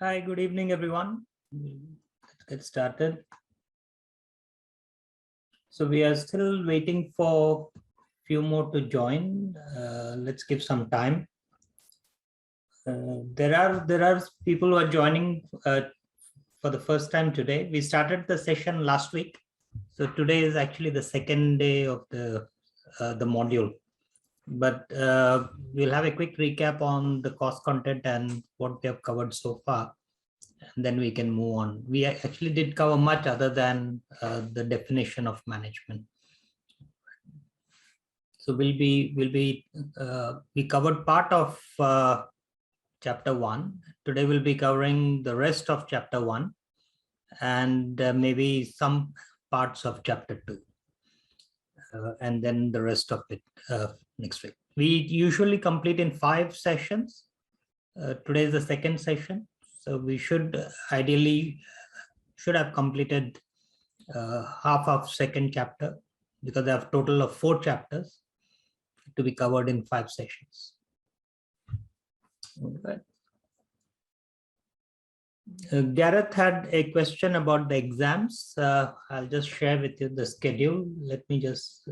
Hi, good evening, everyone. Let's get started. So we are still waiting for a few more to join. Let's give some time. There are people who are joining for the first time today. We started the session last week, so today is actually the second day of the module. But we'll have a quick recap on the course content and what we have covered so far. And then we can move on. We actually did cover much other than the definition of management. So we covered part of chapter 1. Today we'll be covering the rest of chapter 1 and maybe some parts of chapter 2. And then the rest of it next week. We usually complete in 5 sessions. Today is the second session. So we should ideally have completed half of second chapter, because they have a total of 4 chapters to be covered in 5 sessions. Okay. Gareth had a question about the exams. I'll just share with you the schedule. Let me just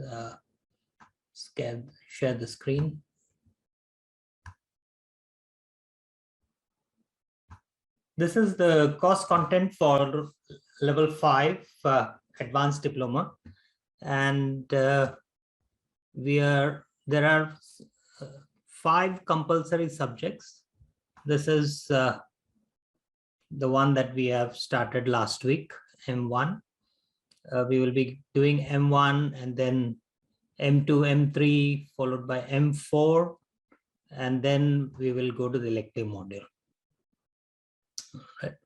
share the screen. This is the course content for level 5 advanced diploma, and there are 5 compulsory subjects. This is the one that we have started last week, M1. We will be doing M1 and then M2, M3, followed by M4, and then we will go to the elective module. Right.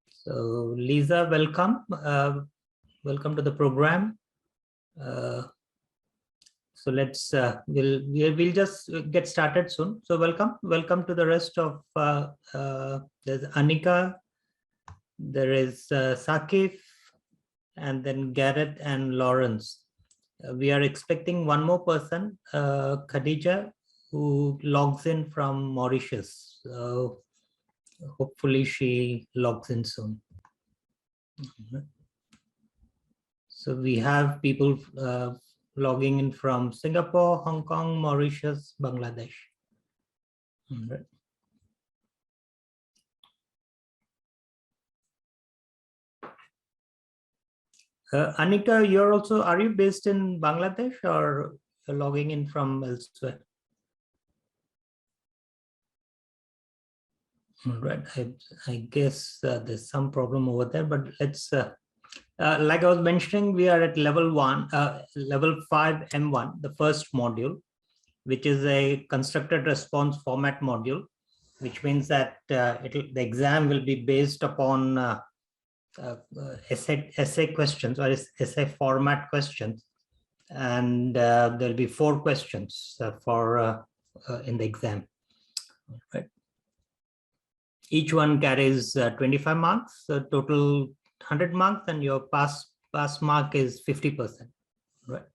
So Lisa, welcome. Welcome to the program. So let's we'll just get started soon. So welcome to the rest of there's Anika, there is Sakif, and then Garrett and Lawrence. We are expecting one more person, Khadija, who logs in from Mauritius. So hopefully she logs in soon. So we have people logging in from Singapore, Hong Kong, Mauritius, Bangladesh. Right. Anika, are you based in Bangladesh or you're logging in from elsewhere? Right. I guess there's some problem over there, but let's, like I was mentioning, we are at level 5 M1, the first module, which is a constructed response format module, which means that the exam will be based upon essay questions or essay format questions, and there'll be 4 questions in the exam. Right. Each one carries 25 marks, so total 100 marks, and your pass mark is 50%. Right.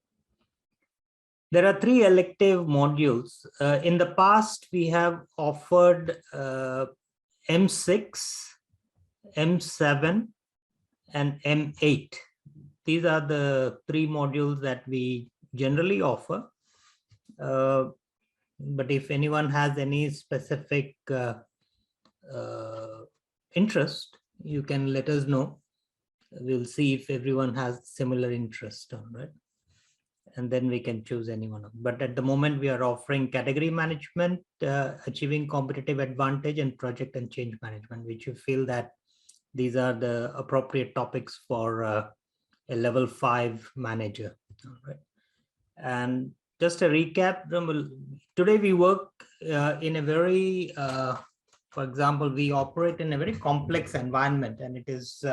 There are 3 elective modules. In the past, we have offered M6, M7, and M8. These are the 3 modules that we generally offer. But if anyone has any specific interest, you can let us know. We'll see if everyone has similar interest on, right? And then we can choose any one of them. But at the moment, we are offering category management, achieving competitive advantage, and project and change management, which you feel that these are the appropriate topics for a level 5 manager. All right. And just a recap, today we work in a very, for example, we operate in a very complex environment, and it is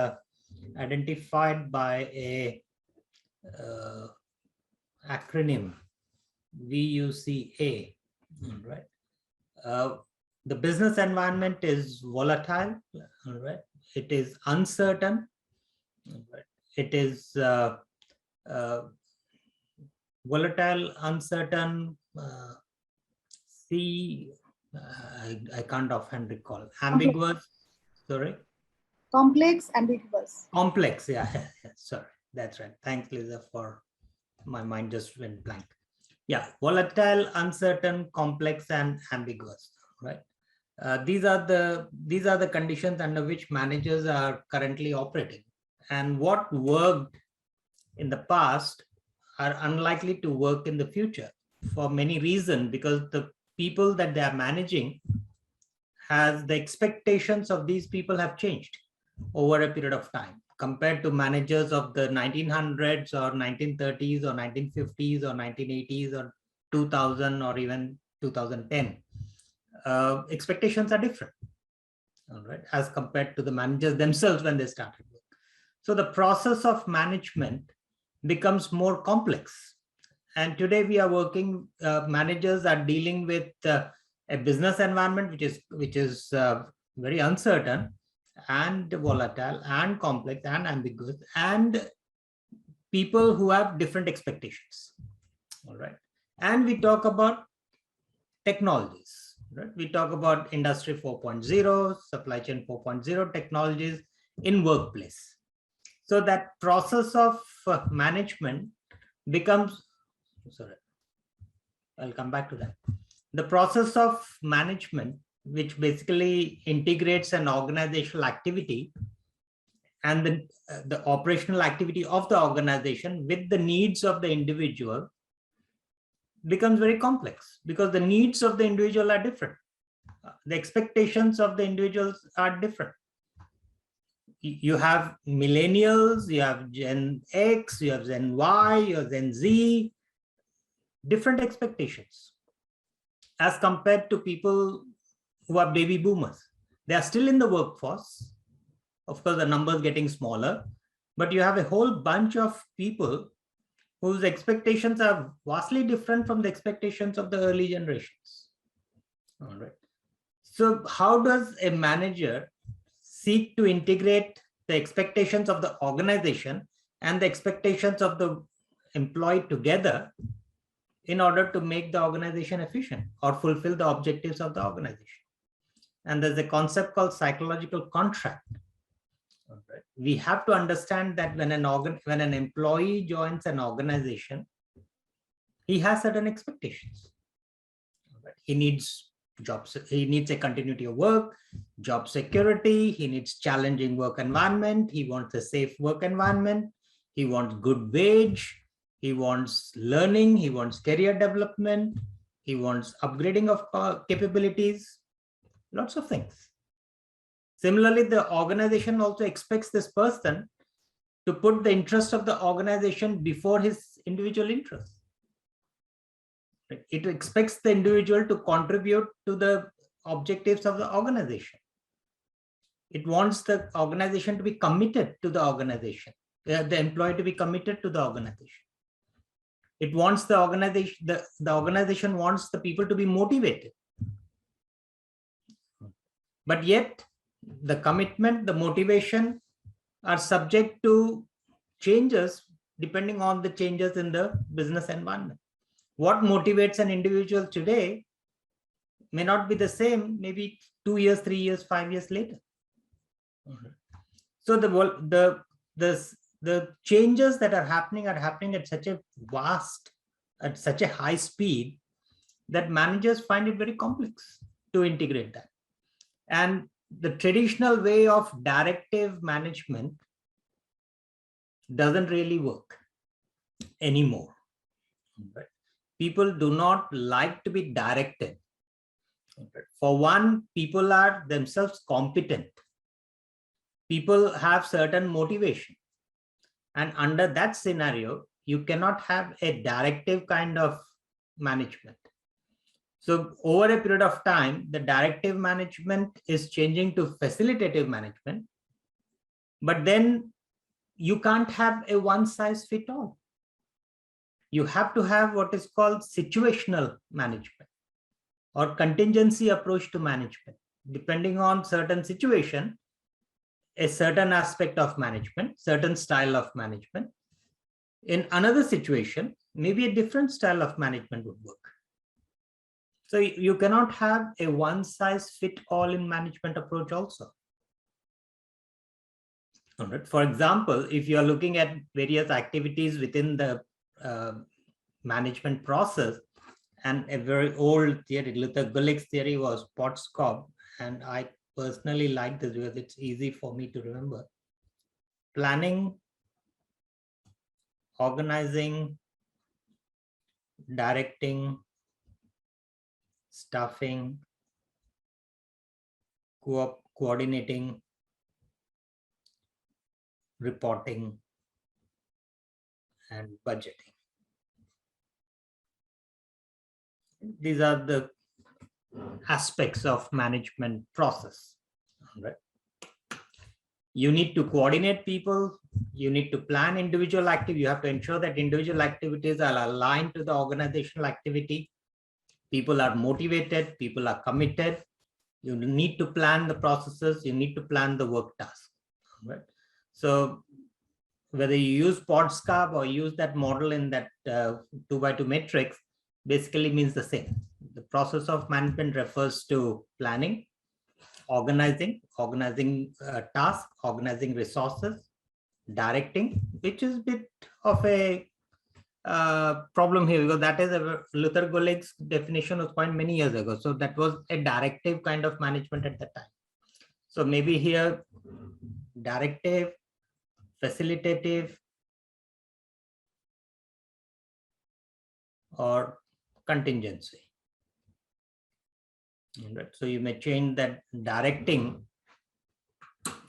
identified by a acronym VUCA, right? The business environment is volatile, right? It is uncertain, right? It is volatile, uncertain, I can't offhand recall, ambiguous, Sorry. Complex, ambiguous. Complex, yeah. Sorry, that's right. Thanks, Lisa, for my mind just went blank. Yeah, volatile, uncertain, complex, and ambiguous, right? These are the conditions under which managers are currently operating, and what worked in the past are unlikely to work in the future for many reasons, because the people that they are managing, has the expectations of these people have changed over a period of time compared to managers of the 1900s or 1930s or 1950s or 1980s or 2000 or even 2010. Expectations are different, all right, as compared to the managers themselves when they started work. So the process of management becomes more complex. And today we are working, managers are dealing with a business environment which is very uncertain and volatile and complex and ambiguous, and people who have different expectations. All right. And we talk about technologies, right? We talk about industry 4.0, supply chain 4.0 technologies in workplace. So that process of management becomes, sorry, I'll come back to that. The process of management, which basically integrates an organizational activity and the operational activity of the organization with the needs of the individual, becomes very complex because the needs of the individual are different. The expectations of the individuals are different. You have millennials, you have Gen X, you have Gen Y, you have Gen Z, different expectations as compared to people who are baby boomers. They are still in the workforce. Of course, the numbers getting smaller, but you have a whole bunch of people whose expectations are vastly different from the expectations of the early generations. All right. So how does a manager seek to integrate the expectations of the organization and the expectations of the employee together in order to make the organization efficient or fulfill the objectives of the organization? And there's a concept called psychological contract. Right. We have to understand that when an employee joins an organization, he has certain expectations. Right. He needs jobs, he needs a continuity of work, job security, he needs challenging work environment, he wants a safe work environment, he wants good wage, he wants learning, he wants career development, he wants upgrading of capabilities, lots of things. Similarly, the organization also expects this person to put the interest of the organization before his individual interests. It expects the individual to contribute to the objectives of the organization. It wants the organization to be committed to the organization, the employee to be committed to the organization. It wants the organization, the organization wants the people to be motivated. But yet, the commitment, the motivation are subject to changes depending on the changes in the business environment. What motivates an individual today may not be the same, maybe 2 years, 3 years, 5 years later. So the changes that are happening at such a vast, at such a high speed that managers find it very complex to integrate that. And the traditional way of directive management doesn't really work anymore. Right? People do not like to be directed. For one, people are themselves competent. People have certain motivation. And under that scenario, you cannot have a directive kind of management. So over a period of time, the directive management is changing to facilitative management. But then you can't have a one size fit all. You have to have what is called situational management or contingency approach to management. Depending on certain situation, a certain aspect of management, certain style of management. In another situation, maybe a different style of management would work. So you cannot have a one size fit all in management approach also. All right. For example, if you are looking at various activities within the management process, and a very old theory, Luther Gulick's theory was POTSCOP, and I personally like this because it's easy for me to remember. Planning, organizing, directing, staffing, coordinating, reporting, and budgeting. These are the aspects of management process. Right? You need to coordinate people. You need to plan individual activity. You have to ensure that individual activities are aligned to the organizational activity. People are motivated. People are committed. You need to plan the processes. You need to plan the work task. Right? So whether you use PODSCAP or use that model in that 2x2 matrix, basically means the same. The process of management refers to planning, organizing tasks, organizing resources, directing, which is a bit of a problem here because that is a Luther Gulick's definition was quite many years ago. So that was a directive kind of management at that time. So maybe here directive, facilitative, or contingency. Right. So you may change that directing,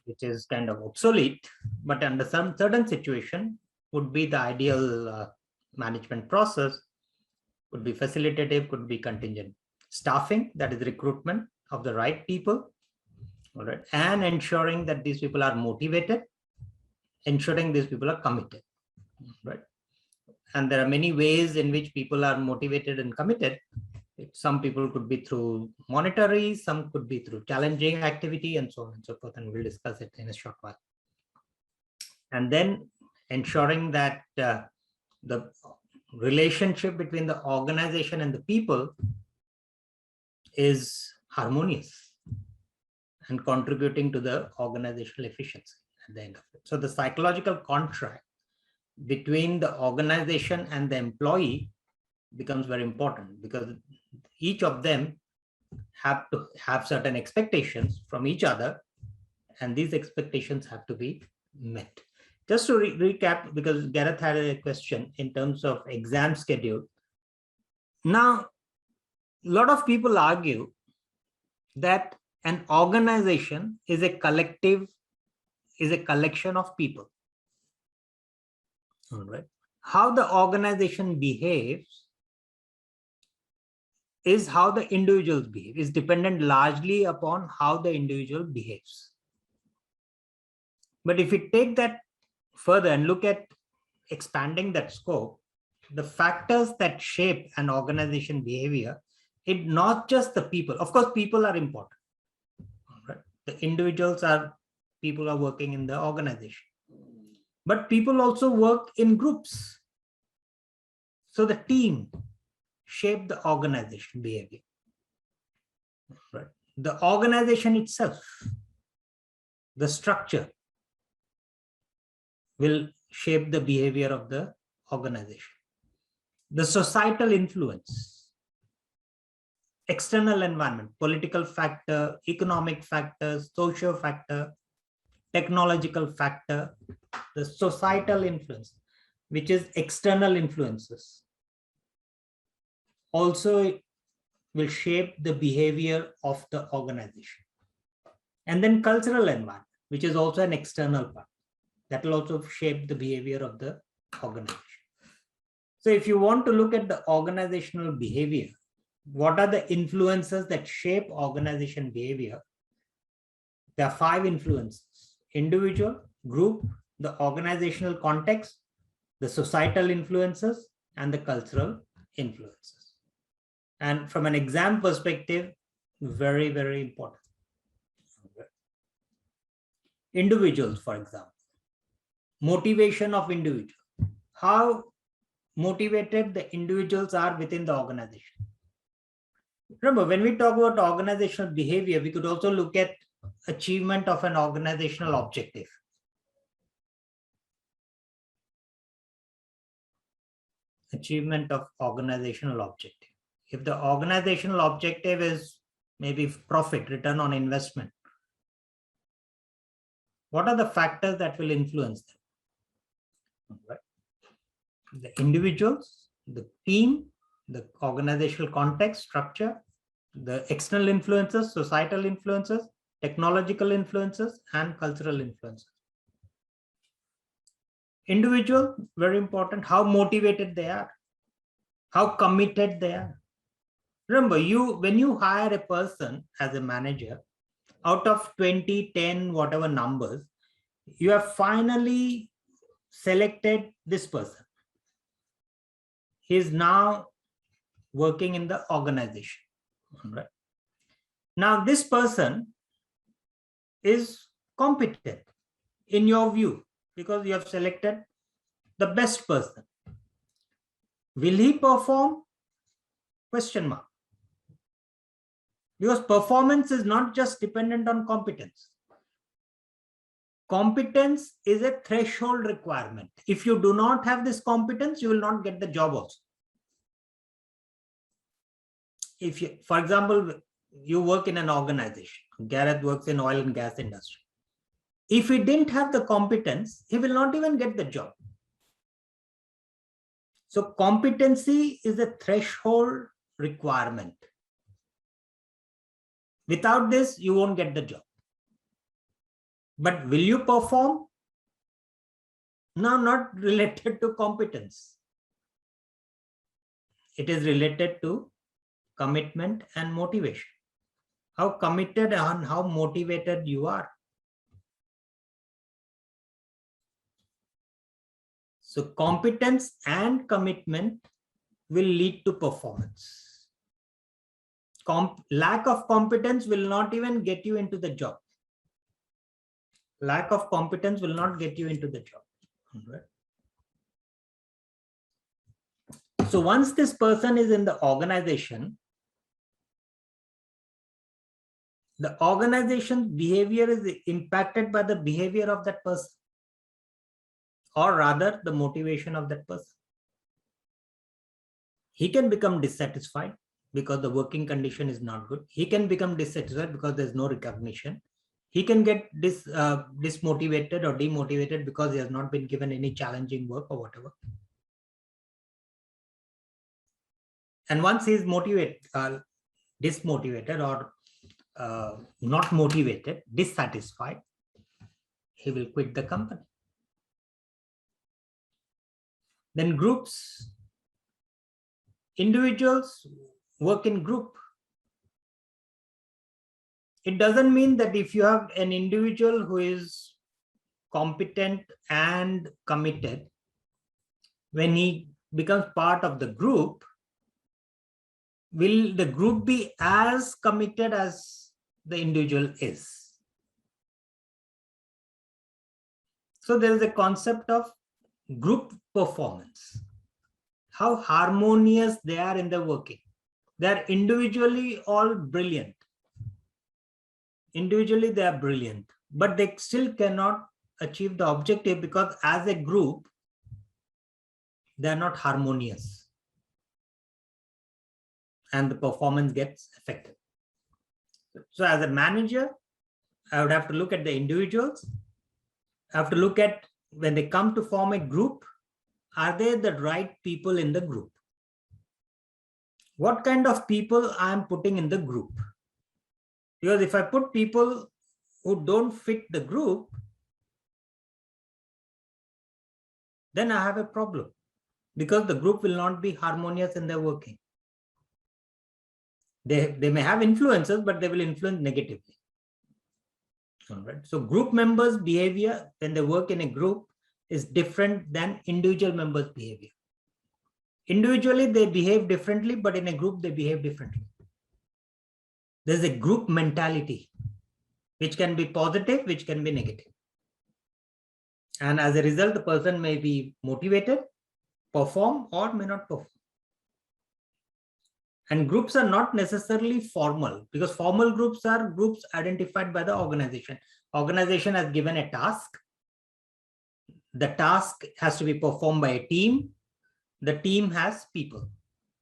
which is kind of obsolete, but under some certain situation would be the ideal management process, could be facilitative, could be contingent. Staffing, that is recruitment of the right people, all right, and ensuring that these people are motivated, ensuring these people are committed, right? And there are many ways in which people are motivated and committed. Some people could be through monetary, some could be through challenging activity, and so on and so forth. And we'll discuss it in a short while. And then ensuring that the relationship between the organization and the people is harmonious and contributing to the organizational efficiency at the end of it. So the psychological contract between the organization and the employee becomes very important because each of them have to have certain expectations from each other, and these expectations have to be met. Just to recap, because Gareth had a question in terms of exam schedule. Now, a lot of people argue that an organization is a collective, is a collection of people. All right. How the organization behaves is how the individuals behave, is dependent largely upon how the individual behaves. But if we take that further and look at expanding that scope, the factors that shape an organization behavior, it not just the people. Of course, people are important. Right? The individuals are people are working in the organization, but people also work in groups. So the team shape the organization behavior. Right? The organization itself, the structure, will shape the behavior of the organization. The societal influence, external environment, political factor, economic factors, social factor, technological factor, the societal influence, which is external influences, also will shape the behavior of the organization. And then cultural environment, which is also an external part, that will also shape the behavior of the organization. So if you want to look at the organizational behavior, what are the influences that shape organization behavior? There are 5 influences: individual, group, the organizational context, the societal influences, and the cultural influences. And from an exam perspective, very, very important. Individuals, for example, motivation of individual, how motivated the individuals are within the organization. Remember, when we talk about organizational behavior, we could also look at achievement of an organizational objective. achievement of organizational objective. If the organizational objective is maybe profit, return on investment, what are the factors that will influence them? Right. The individuals, the team, the organizational context, structure, the external influences, societal influences, technological influences, and cultural influences. Individual, very important, how motivated they are, how committed they are. Remember, when you hire a person as a manager, out of 20, 10, whatever numbers, you have finally selected this person. He is now working in the organization. Right? Now, this person is competent in your view because you have selected the best person. Will he perform? Question mark. Because performance is not just dependent on competence. Competence is a threshold requirement. If you do not have this competence, you will not get the job also. If you, for example, you work in an organization, Gareth works in oil and gas industry. If he didn't have the competence, he will not even get the job. So competency is a threshold requirement. Without this, you won't get the job. But will you perform? No, not related to competence. It is related to commitment and motivation. How committed and how motivated you are. So competence and commitment will lead to performance. Lack of competence will not even get you into the job. Lack of competence will not get you into the job. Right? So once this person is in the organization's behavior is impacted by the behavior of that person, or rather the motivation of that person. He can become dissatisfied because the working condition is not good. He can become dissatisfied because there's no recognition. He can get dismotivated or demotivated because he has not been given any challenging work or whatever. And once he is motivated, dismotivated or not motivated, dissatisfied, he will quit the company. Then groups. Individuals work in group. It doesn't mean that if you have an individual who is competent and committed, when he becomes part of the group, will the group be as committed as the individual is? So there is a concept of group performance. How harmonious they are in their working. They are individually all brilliant. Individually, they are brilliant, but they still cannot achieve the objective because as a group, they are not harmonious. And the performance gets affected. So as a manager, I would have to look at the individuals. I have to look at when they come to form a group, are they the right people in the group? What kind of people I am putting in the group? Because if I put people who don't fit the group, then I have a problem because the group will not be harmonious in their working. They may have influences, but they will influence negatively. All right. So group members' behavior when they work in a group is different than individual members' behavior. Individually, they behave differently, but in a group, they behave differently. There's a group mentality, which can be positive, which can be negative. And as a result, the person may be motivated, perform, or may not perform. And groups are not necessarily formal, because formal groups are groups identified by the organization. Organization has given a task. The task has to be performed by a team. the team has people.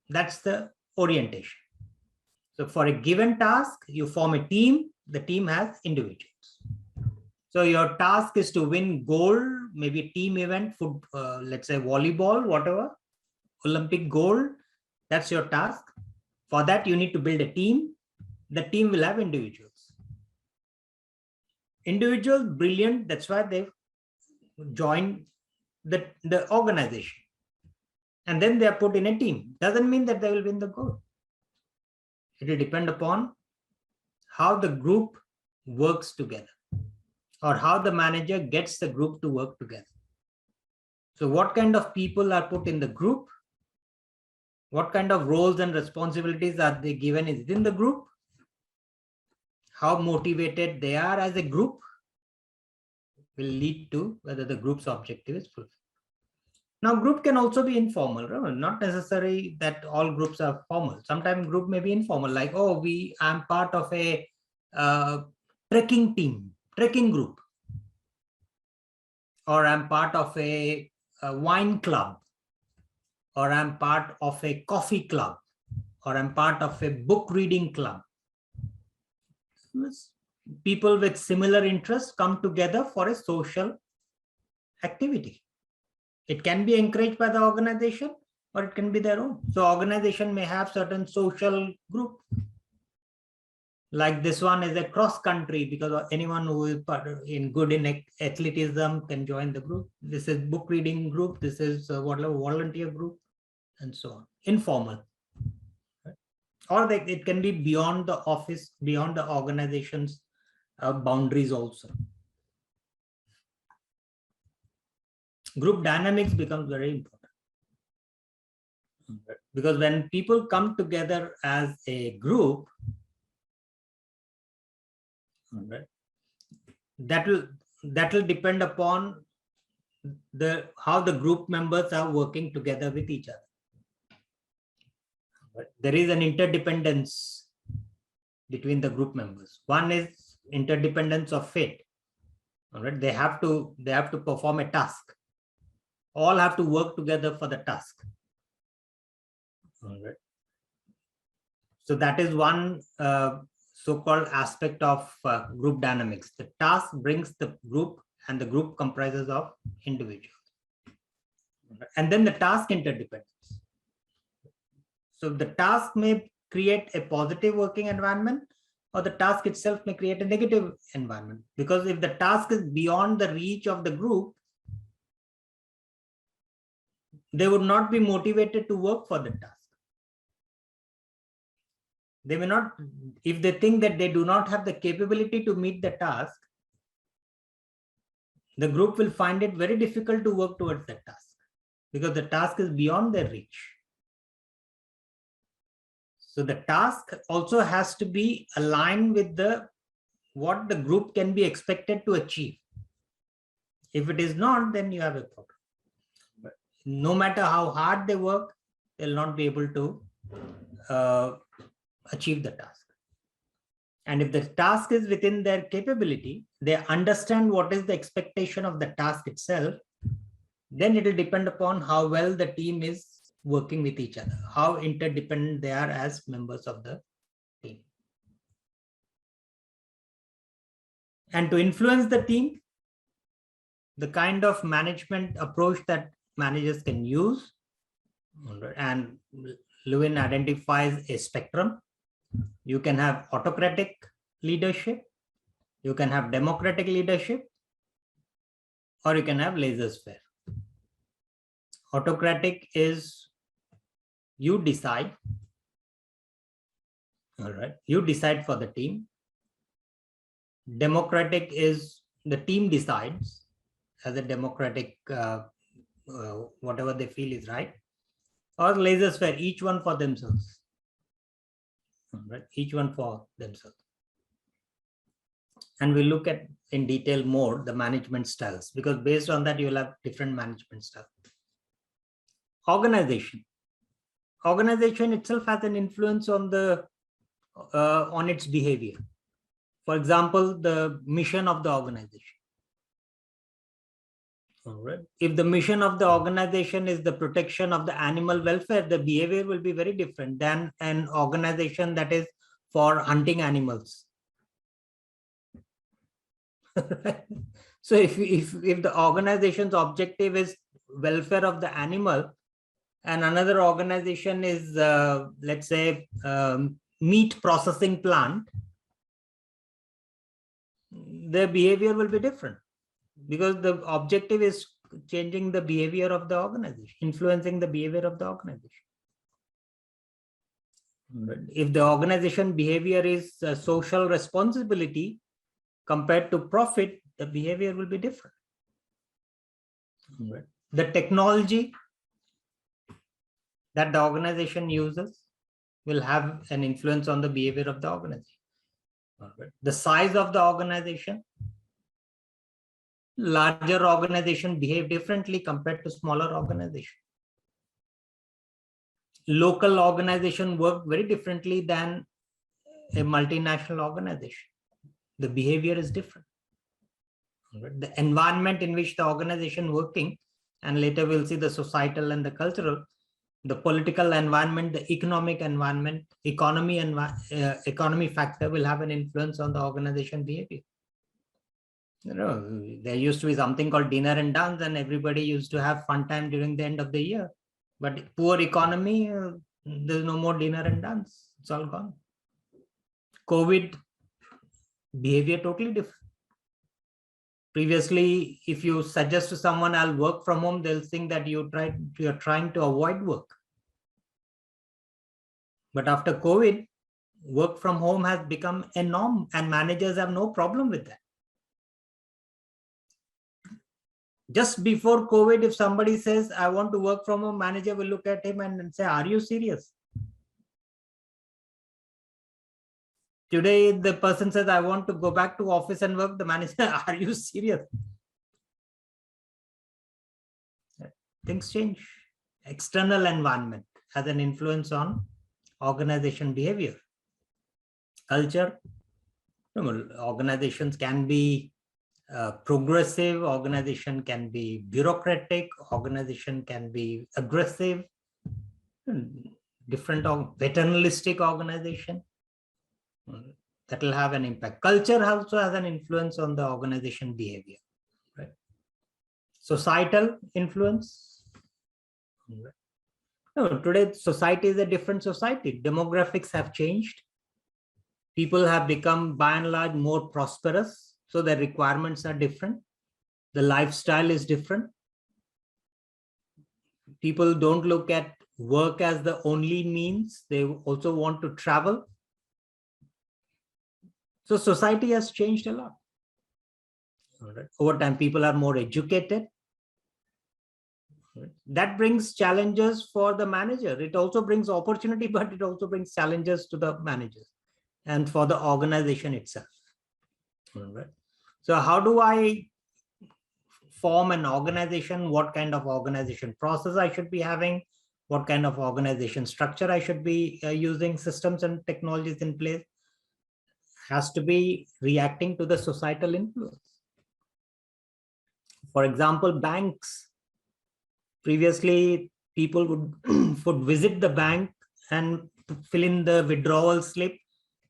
That's the orientation. So for a given task, you form a team, the team has individuals. So your task is to win gold, maybe team event, let's say volleyball, whatever, Olympic gold, that's your task. For that, you need to build a team. The team will have individuals. Individuals, brilliant, that's why they've joined the organization. And then they are put in a team. Doesn't mean that they will win the gold. It will depend upon how the group works together or how the manager gets the group to work together. So what kind of people are put in the group? What kind of roles and responsibilities are they given within the group? How motivated they are as a group will lead to whether the group's objective is fulfilled. Now, group can also be informal, right? Not necessary that all groups are formal. Sometimes group may be informal, like, oh, I'm part of a trekking team, trekking group, or I'm part of a wine club, or I'm part of a coffee club, or I'm part of a book reading club. People with similar interests come together for a social activity. It can be encouraged by the organization or it can be their own. So organization may have certain social group. Like this one is a cross country because anyone who is good in athleticism can join the group. This is book reading group. This is whatever volunteer group and so on. Informal. Or it can be beyond the office, beyond the organization's boundaries also. Group dynamics becomes very important. Because when people come together as a group, that will depend upon how the group members are working together with each other. There is an interdependence between the group members. One is interdependence of fate. All right, they have to perform a task. All have to work together for the task. All right. So that is one so-called aspect of group dynamics. The task brings the group and the group comprises of individuals. And then the task interdependence. So the task may create a positive working environment or the task itself may create a negative environment. Because if the task is beyond the reach of the group, they would not be motivated to work for the task. They may not, if they think that they do not have the capability to meet the task, the group will find it very difficult to work towards that task because the task is beyond their reach. So the task also has to be aligned with what the group can be expected to achieve. If it is not, then you have a problem. But no matter how hard they work, they'll not be able to achieve the task. And if the task is within their capability, they understand what is the expectation of the task itself, then it will depend upon how well the team is working with each other, how interdependent they are as members of the team. And to influence the team, the kind of management approach that managers can use, and Lewin identifies a spectrum. You can have autocratic leadership, you can have democratic leadership, or you can have laissez-faire. Autocratic is you decide, all right, you decide for the team. Democratic is the team decides as a democratic, whatever they feel is right, or laissez-faire, each one for themselves. Right, each one for themselves. And we'll look at in detail more the management styles, because based on that, you'll have different management styles. Organization. Organization itself has an influence on on its behavior. For example, the mission of the organization. All right. If the mission of the organization is the protection of the animal welfare, the behavior will be very different than an organization that is for hunting animals. So if the organization's objective is welfare of the animal, and another organization is let's say meat processing plant, their behavior will be different, because the objective is changing the behavior of the organization, influencing the behavior of the organization. If the organization behavior is social responsibility compared to profit, the behavior will be different. The technology that the organization uses will have an influence on the behavior of the organization. The size of the organization, larger organization behave differently compared to smaller organization. Local organization work very differently than a multinational organization. The behavior is different. The environment in which the organization working, and later we'll see the societal and the cultural, the political environment, the economic environment, economy factor will have an influence on the organization behavior. There used to be something called dinner and dance, and everybody used to have fun time during the end of the year. But poor economy, there's no more dinner and dance. It's all gone. COVID, behavior totally different. Previously, if you suggest to someone, I'll work from home, they'll think that you're trying to avoid work. But after COVID, work from home has become a norm, and managers have no problem with that. Just before COVID, if somebody says, I want to work from home, manager will look at him and say, are you serious? Today, the person says, I want to go back to office and work. The manager, are you serious? Things change. External environment has an influence on organization behavior. Culture, organizations can be progressive, organization can be bureaucratic, organization can be aggressive, different paternalistic organization. That will have an impact. Culture also has an influence on the organization behavior. Right? Societal influence. Right? No, today society is a different society. Demographics have changed. People have become by and large more prosperous, so their requirements are different. The lifestyle is different. People don't look at work as the only means. They also want to travel. So society has changed a lot. Over time, people are more educated. That brings challenges for the manager. It also brings opportunity, but it also brings challenges to the managers and for the organization itself. So how do I form an organization? What kind of organization process I should be having? What kind of organization structure I should be using? Systems and technologies in place has to be reacting to the societal influence. For example, banks. Previously, people would visit the bank and fill in the withdrawal slip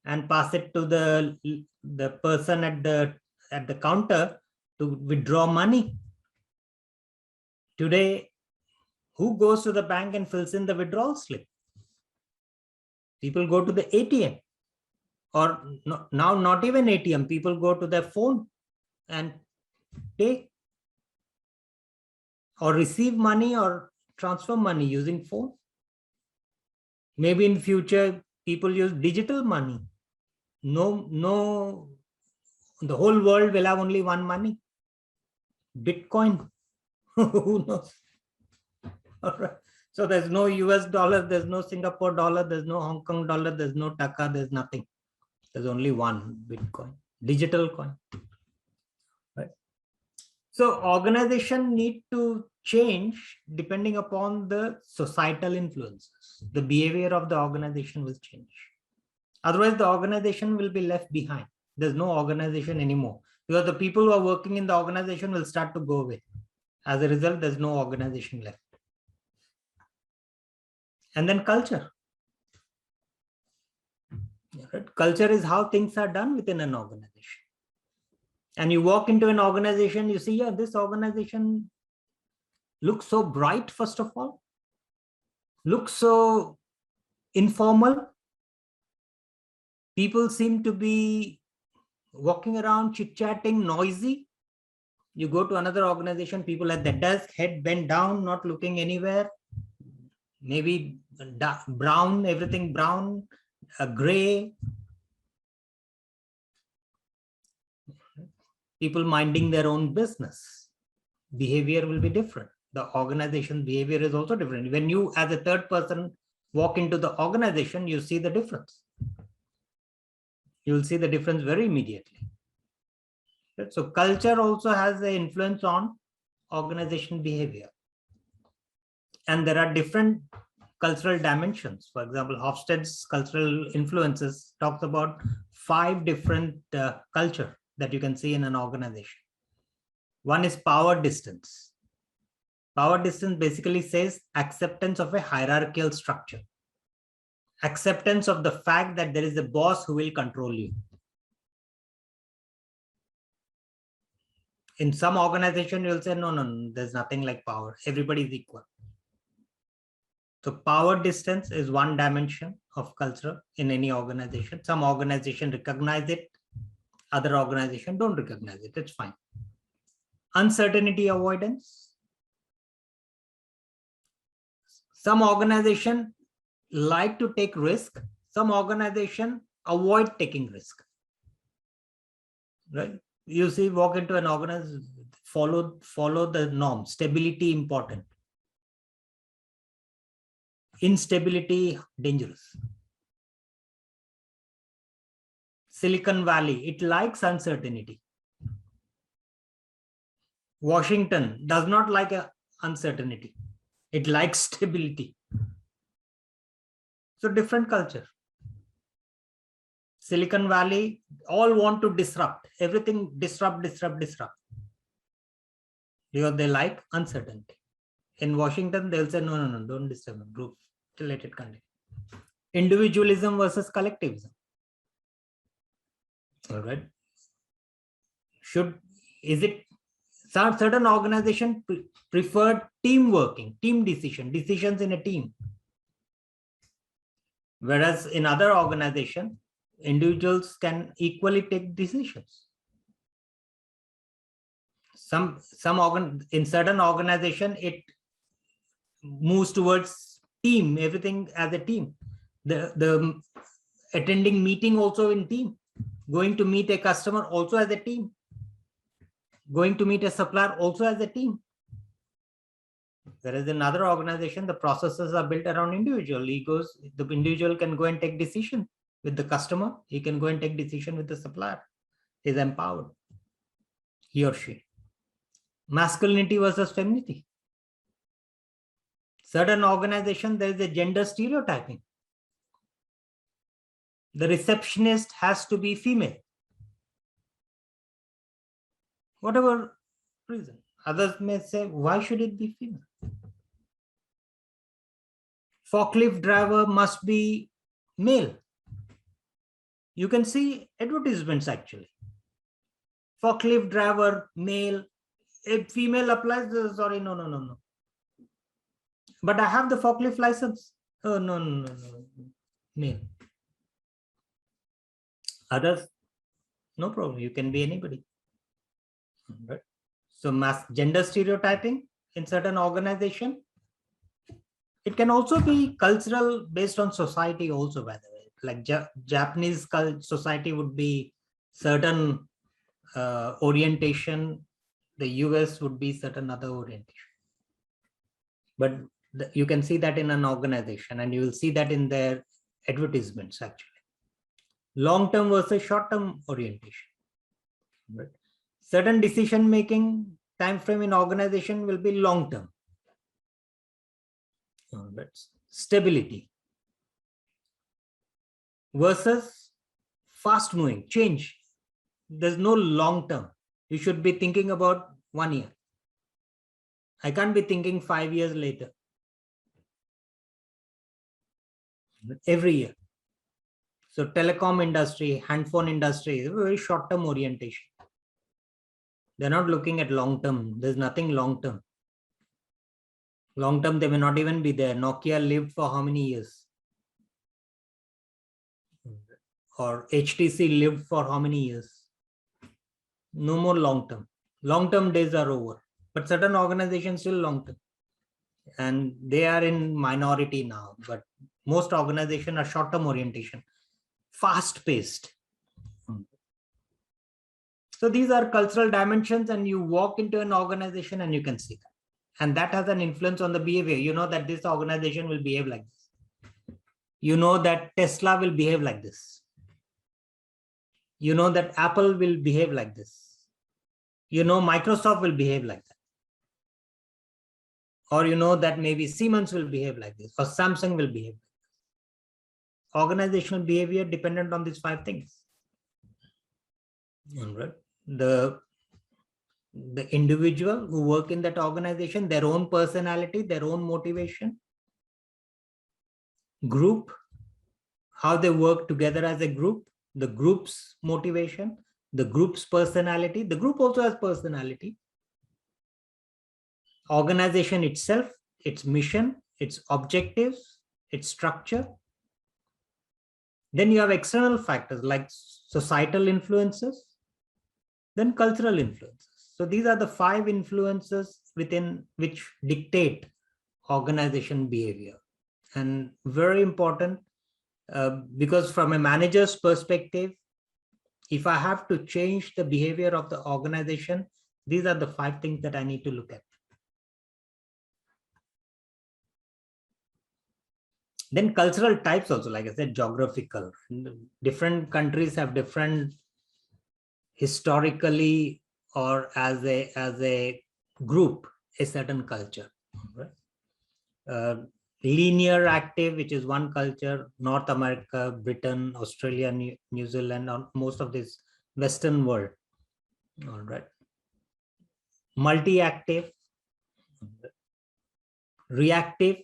and pass it to the person at the counter to withdraw money. Today, who goes to the bank and fills in the withdrawal slip? People go to the ATM, or now not even ATM. People go to their phone and pay or receive money or transfer money using phone. Maybe in future, people use digital money. No, the whole world will have only one money, Bitcoin. Who knows? All right. So there's no US dollar, there's no Singapore dollar, there's no Hong Kong dollar, there's no Taka, there's nothing. There's only one Bitcoin, digital coin. Right. So organization need to change depending upon the societal influences. The behavior of the organization will change. Otherwise, the organization will be left behind. There's no organization anymore, because the people who are working in the organization will start to go away. As a result, there's no organization left. And then culture. Right? Culture is how things are done within an organization. And you walk into an organization, you see, yeah, this organization looks so bright, first of all, looks so informal. People seem to be walking around, chit-chatting, noisy. You go to another organization, people at the desk, head bent down, not looking anywhere. Maybe brown, everything brown, gray. People minding their own business. Behavior will be different. The organization behavior is also different. When you, as a third person, walk into the organization, you see the difference. You'll see the difference very immediately. So culture also has an influence on organization behavior. And there are different cultural dimensions. For example, Hofstede's cultural influences talks about 5 different culture that you can see in an organization. One is power distance. Power distance basically says acceptance of a hierarchical structure. Acceptance of the fact that there is a boss who will control you. In some organization, you'll say, no, there's nothing like power. Everybody is equal. So power distance is one dimension of culture in any organization. Some organization recognize it. Other organization don't recognize it. It's fine. Uncertainty avoidance. Some organization like to take risk. Some organization avoid taking risk. Right? You see, walk into an organization, follow the norm. Stability important. Instability dangerous. Silicon Valley, it likes uncertainty. Washington does not like uncertainty. It likes stability. So different culture. Silicon Valley, all want to disrupt. Everything disrupt. Because they like uncertainty. In Washington, they'll say, no, don't disturb. Group, let it continue. Individualism versus collectivism. All right. Certain organization prefer team working, team decisions in a team. Whereas in other organization, individuals can equally take decisions. In certain organization, it moves towards team, everything as a team. The attending meeting also in team. Going to meet a customer also as a team. Going to meet a supplier also as a team. Whereas in other organization, the processes are built around individual egos. The individual can go and take decision with the customer. He can go and take decision with the supplier. He is empowered. He or she. Masculinity versus femininity. Certain organization, there is a gender stereotyping. The receptionist has to be female. Whatever reason. Others may say, why should it be female? Forklift driver must be male. You can see advertisements actually. Forklift driver, male. If female applies, sorry, no. But I have the forklift license. Oh, no. Male. Others, no problem. You can be anybody. Right. So gender stereotyping in certain organization. It can also be cultural based on society also, by the way. Like Japanese society would be certain orientation. The US would be certain other orientation. But you can see that in an organization and you will see that in their advertisements actually. Long-term versus short-term orientation. Right. Certain decision-making time frame in organization will be long-term. Stability versus fast-moving change. There's no long-term. You should be thinking about 1 year. I can't be thinking 5 years later. Every year. So telecom industry, handphone industry is a very short-term orientation. They're not looking at long-term. There's nothing long-term. Long-term, they may not even be there. Nokia lived for how many years? Or HTC lived for how many years? No more long-term. Long-term days are over. But certain organizations still long-term. And they are in minority now. But most organizations are short-term orientation. Fast-paced. So these are cultural dimensions, and you walk into an organization and you can see that. And that has an influence on the behavior. You know that this organization will behave like this. You know that Tesla will behave like this. You know that Apple will behave like this. You know Microsoft will behave like that. Or you know that maybe Siemens will behave like this, or Samsung will behave like this. Organizational behavior dependent on these 5 things. All right. The individual who work in that organization, their own personality, their own motivation, group, how they work together as a group, the group's motivation, the group's personality. The group also has personality. Organization itself, its mission, its objectives, its structure. Then you have external factors like societal influences, then cultural influences. So these are the 5 influences within which dictate organization behavior. And very important, because from a manager's perspective, if I have to change the behavior of the organization, these are the 5 things that I need to look at. Then cultural types also, like I said, geographical. Different countries have different historically or as a group, a certain culture. Right? Linear active, which is one culture, North America, Britain, Australia, New Zealand, most of this Western world. All right. Multi-active, reactive,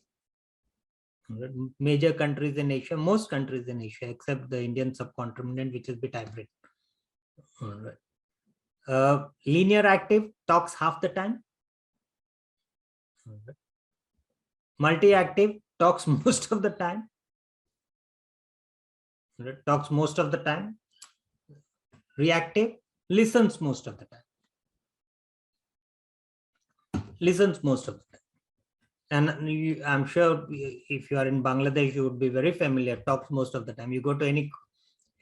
major countries in Asia, most countries in Asia, except the Indian subcontinent, which is a bit hybrid. All right. Linear active talks half the time. Right. Multi-active talks most of the time. Right. Talks most of the time. Reactive listens most of the time. Listens most of the time. And I'm sure if you are in Bangladesh, you would be very familiar. Talks most of the time. You go to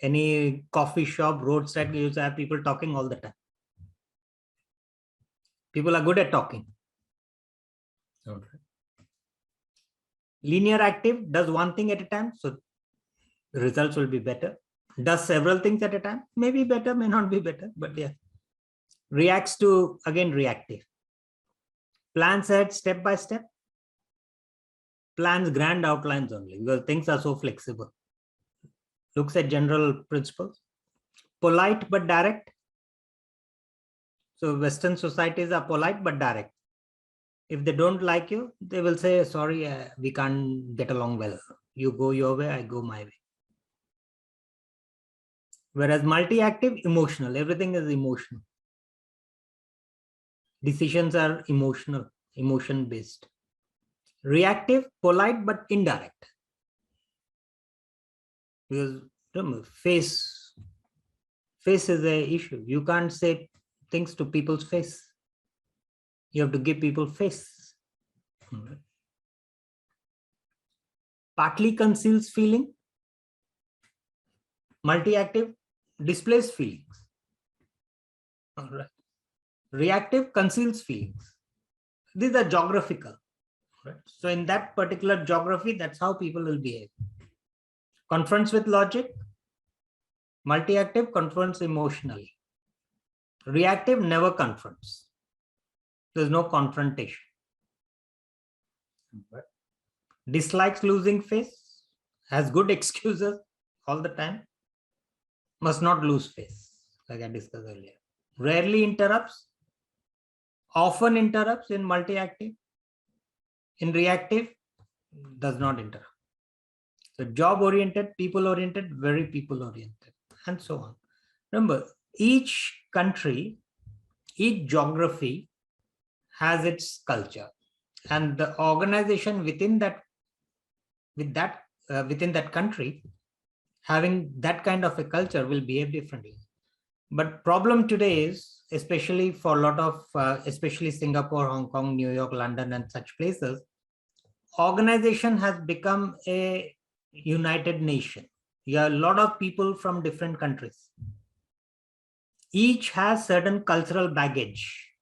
any coffee shop, roadside, you have people talking all the time. People are good at talking. Okay. Linear active does one thing at a time, so the results will be better. Does several things at a time, maybe better, may not be better, but yeah. Reacts to, again, reactive. Plans ahead step by step. Plans grand outlines only, because things are so flexible. Looks at general principles. Polite but direct. So Western societies are polite but direct. If they don't like you, they will say, sorry, we can't get along well. You go your way, I go my way. Whereas multi-active, emotional. Everything is emotional. Decisions are emotional, emotion-based. Reactive, polite, but indirect. Because remember, face is an issue. You can't say things to people's face. You have to give people face. Right. Partly conceals feeling. Multi-active displays feelings. All right. Reactive conceals feelings. These are geographical. Right? So in that particular geography, that's how people will behave. Confronts with logic. Multi-active confronts emotionally. Reactive never confronts. There's no confrontation. Right? Dislikes losing face. Has good excuses all the time. Must not lose face, like I discussed earlier. Rarely interrupts. often interrupts in multi-active. In reactive, does not interrupt. So job-oriented, people-oriented, very people-oriented, and so on. Remember, each country, each geography has its culture, and the organization within that country having that kind of a culture will behave differently. But problem today is, especially for a lot of, especially Singapore, Hong Kong, New York, London, and such places, organization has become a united nation. You have a lot of people from different countries. Each has certain cultural baggage.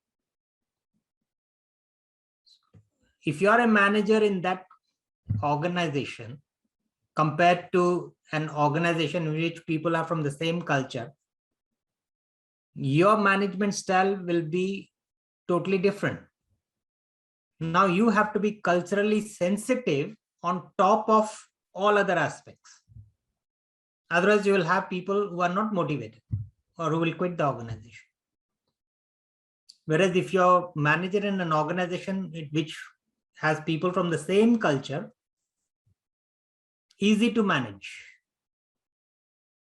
If you are a manager in that organization, compared to an organization in which people are from the same culture, your management style will be totally different. Now you have to be culturally sensitive on top of all other aspects. Otherwise, you will have people who are not motivated or who will quit the organization. Whereas if you're manager in an organization which has people from the same culture, easy to manage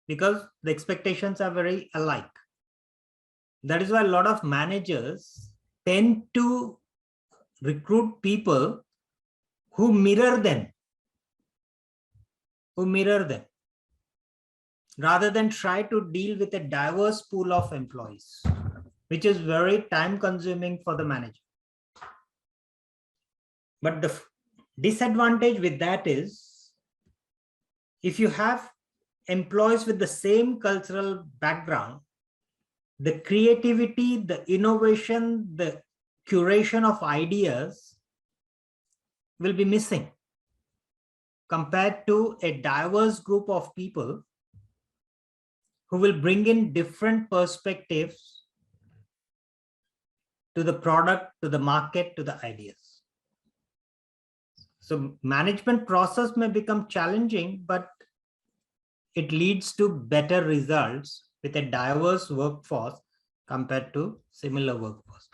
because the expectations are very alike. That is why a lot of managers tend to recruit people who mirror them, rather than try to deal with a diverse pool of employees, which is very time consuming for the manager. But the disadvantage with that is, if you have employees with the same cultural background, the creativity, the innovation, the curation of ideas will be missing compared to a diverse group of people who will bring in different perspectives to the product, to the market, to the ideas. So management process may become challenging, but it leads to better results with a diverse workforce compared to similar workforce.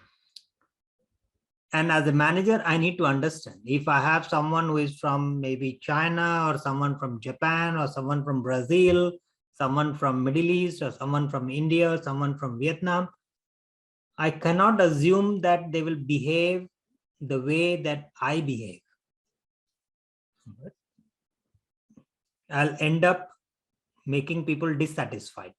And as a manager, I need to understand, if I have someone who is from maybe China or someone from Japan or someone from Brazil, someone from Middle East or someone from India or someone from Vietnam, I cannot assume that they will behave the way that I behave. I'll end up making people dissatisfied